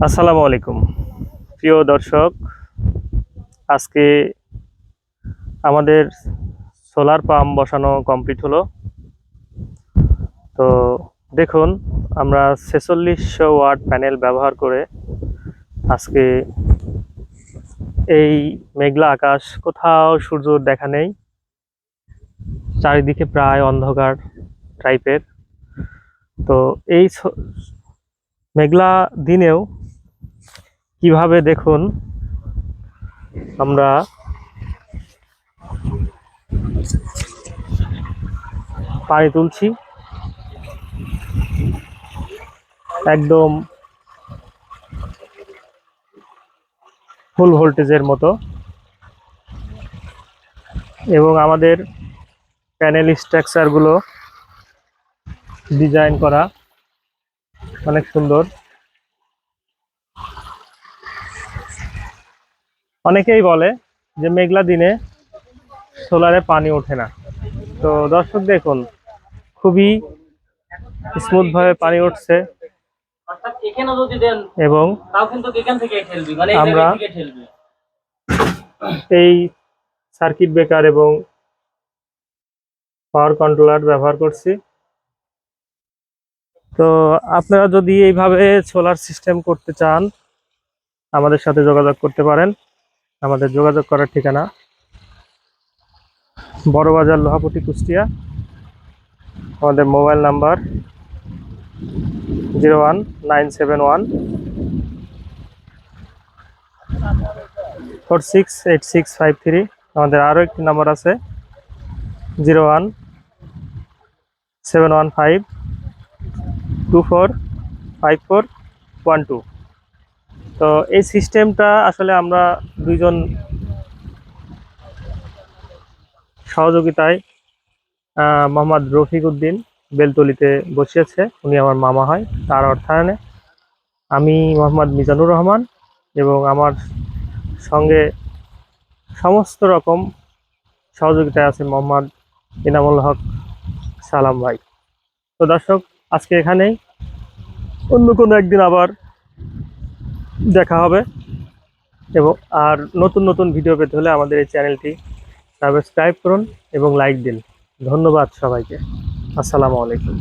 আসসালামু আলাইকুম প্রিয় দর্শক। আজকে আমাদের সোলার পাম্প বসানো কমপ্লিট হলো। তো দেখুন, আমরা 4600 ওয়াট প্যানেল ব্যবহার করে আজকে এই মেঘলা আকাশ, কোথাও সূর্য দেখা নেই, চারিদিকে প্রায় অন্ধকার টাইপের। তো এই মেঘলা দিনেও কিভাবে দেখুন আমরা পানি তুলছি একদম ফুল ভোল্টেজের মতো, এবং আমাদের প্যানেল স্ট্রাকচারগুলো ডিজাইন করা অনেক সুন্দর। অনেকেই বলে যে মেঘলা দিনে সোলারে পানি ওঠে না। তো দর্শক দেখুন, খুবই স্মুথ ভাবে পানি উঠছে, এবং আমরা এই সার্কিট ব্রেকার এবং পাওয়ার কন্ট্রোলার ব্যবহার করছি। তো আপনারা যদি এইভাবে সোলার সিস্টেম করতে চান, আমাদের সাথে যোগাযোগ করতে পারেন। আমাদের যোগাযোগ করার ঠিকানা বড়বাজার, লোহাপট্টি, কুষ্টিয়া। আমাদের মোবাইল নাম্বার 01971468653। আমাদের আরও একটি নাম্বার আছে 01715245412। তো এই সিস্টেমটা আসলে আমরা দুইজন সহযোগিতায় মোহাম্মদ রফিক উদ্দিন বেলতলিতে বসিয়েছে, উনি আমার মামা হয়, তার অর্থায়নে আমি মোহাম্মদ মিজানুর রহমান এবং আমার সঙ্গে সমস্ত রকম সহযোগিতায় আছে মোহাম্মদ ইনামুল হক সালাম ভাই। তো দর্শক, আজকে এখানেই, অন্য কোনো একদিন আবার দেখা হবে। এবং আর নতুন নতুন ভিডিও পেতে হলে আমাদের এই চ্যানেলটি সাবস্ক্রাইব করুন এবং লাইক দিন। ধন্যবাদ সবাইকে। আসসালামু আলাইকুম।